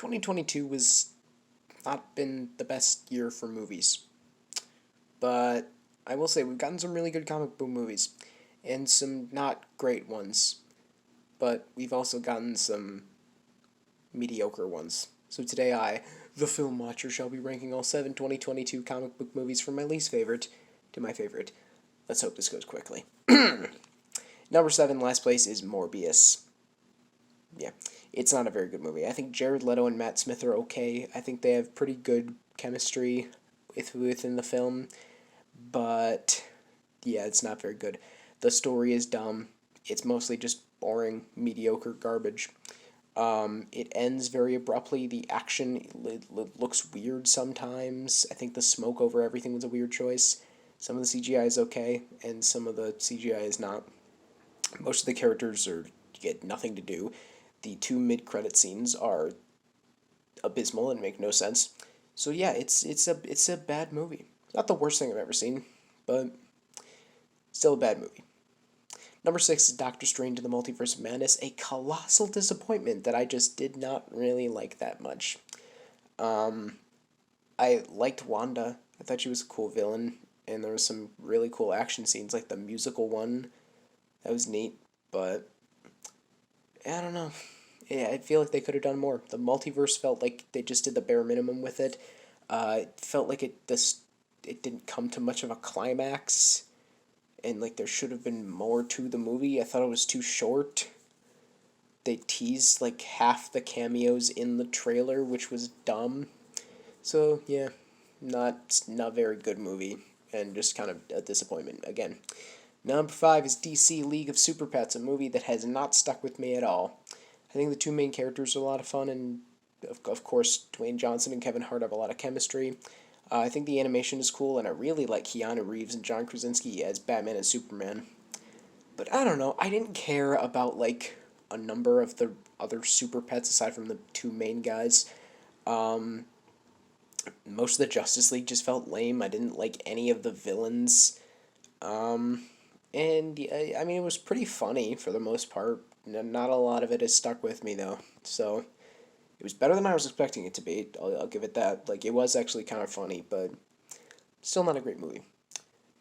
2022 was not been the best year for movies, but I will say we've gotten some really good comic book movies and some not great ones, but we've also gotten some mediocre ones. So today the film watcher, shall be ranking all 2022 comic book movies from my least favorite to my favorite. Let's hope this goes quickly. Number 7, last place, is Morbius. Yeah, it's not a very good movie. I think Jared Leto and Matt Smith are okay. I think they have pretty good chemistry within the film, but yeah, it's not very good. The story is dumb. It's mostly just boring, mediocre garbage. It ends very abruptly. The action looks weird sometimes. I think the smoke over everything was a weird choice. Some of the CGI is okay, and some of the CGI is not. Most of the characters get nothing to do. The two mid-credit scenes are abysmal and make no sense. So yeah, it's a bad movie. Not the worst thing I've ever seen, but still a bad movie. Number 6 is Doctor Strange in the Multiverse of Madness, a colossal disappointment that I just did not really like that much. I liked Wanda. I thought she was a cool villain, and there was some really cool action scenes, like the musical one. That was neat, but I don't know. Yeah, I feel like they could have done more. The multiverse felt like they just did the bare minimum with it. It felt like it didn't come to much of a climax, and like there should have been more to the movie. I thought it was too short. They teased like half the cameos in the trailer, which was dumb. So yeah, not very good movie, and just kind of a disappointment again. Number 5 is DC League of Superpets, a movie that has not stuck with me at all. I think the two main characters are a lot of fun, and of course, Dwayne Johnson and Kevin Hart have a lot of chemistry. I think the animation is cool, and I really like Keanu Reeves and John Krasinski as Batman and Superman. But I don't know, I didn't care about like a number of the other super pets aside from the two main guys. Um, Most of the Justice League just felt lame. I didn't like any of the villains. Um, and yeah, I mean, it was pretty funny for the most part. Not a lot of it has stuck with me though. So it was better than I was expecting it to be. I'll give it that. Like, it was actually kind of funny, but still not a great movie.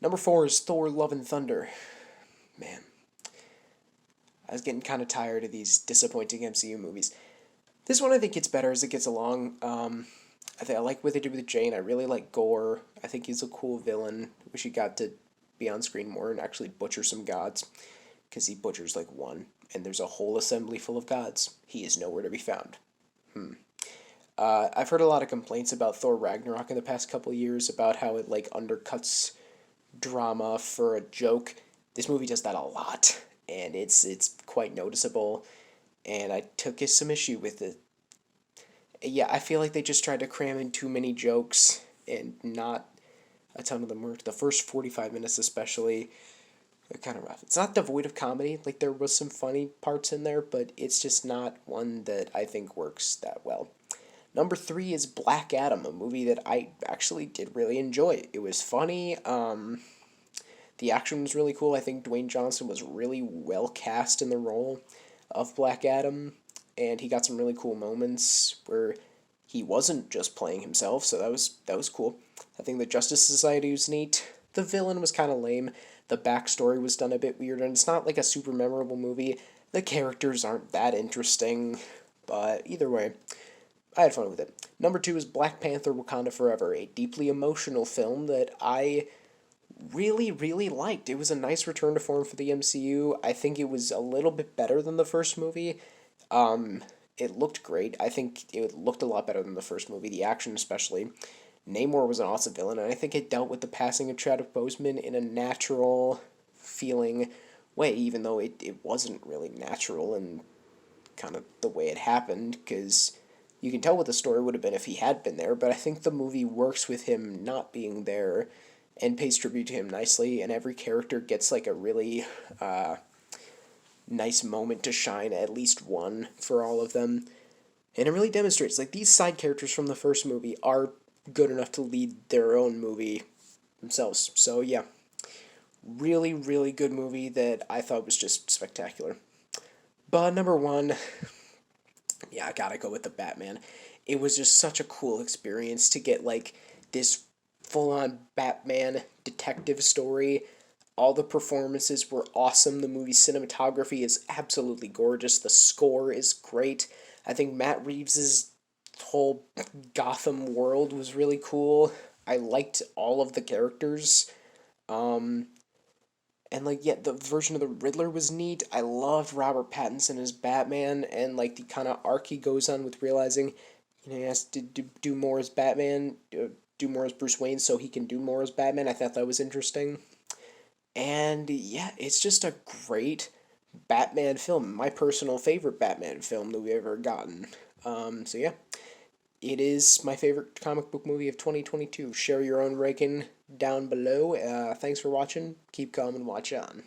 Number 4 is Thor: Love and Thunder. Man, I was getting kind of tired of these disappointing MCU movies. This one I think gets better as it gets along. I like what they did with Jane. I really like Gore. I think he's a cool villain. Wish he got to be on screen more and actually butcher some gods, because he butchers like one, and there's a whole assembly full of gods. He is nowhere to be found. I've heard a lot of complaints about Thor Ragnarok in the past couple years about how it like undercuts drama for a joke. This movie does that a lot, and it's quite noticeable. And I took some issue with it. Yeah, I feel like they just tried to cram in too many jokes, and not a ton of them worked. The first 45 minutes especially are kind of rough. It's not devoid of comedy. Like, there was some funny parts in there, but it's just not one that I think works that well. Number 3 is Black Adam, a movie that I actually did really enjoy. It was funny. The action was really cool. I think Dwayne Johnson was really well cast in the role of Black Adam, and he got some really cool moments where he wasn't just playing himself, so that was cool. I think the Justice Society was neat. The villain was kind of lame. The backstory was done a bit weird, and it's not like a super memorable movie. The characters aren't that interesting, but either way, I had fun with it. Number 2 is Black Panther: Wakanda Forever, a deeply emotional film that I really, really liked. It was a nice return to form for the MCU. I think it was a little bit better than the first movie. It looked great. I think it looked a lot better than the first movie, the action especially. Namor was an awesome villain, and I think it dealt with the passing of Chadwick Boseman in a natural feeling way, even though it wasn't really natural and kind of the way it happened, because you can tell what the story would have been if he had been there, but I think the movie works with him not being there and pays tribute to him nicely, and every character gets like a really nice moment to shine, at least one for all of them. And it really demonstrates like these side characters from the first movie are good enough to lead their own movie themselves. So yeah, really, really good movie that I thought was just spectacular. But number 1, Yeah, I gotta go with the Batman. It was just such a cool experience to get like this full on Batman detective story. All the performances were awesome. The movie cinematography is absolutely gorgeous. The score is great. I think Matt Reeves's whole Gotham world was really cool. I liked all of the characters. Um, and like yeah, the version of the Riddler was neat. I loved Robert Pattinson as Batman and like the kind of arc he goes on with realizing, he has to do more as Batman, do more as Bruce Wayne so he can do more as Batman. I thought that was interesting. And yeah, it's just a great Batman film. My personal favorite Batman film that we've ever gotten. So yeah, it is my favorite comic book movie of 2022. Share your own ranking down below. Thanks for watching. Keep calm and watch on.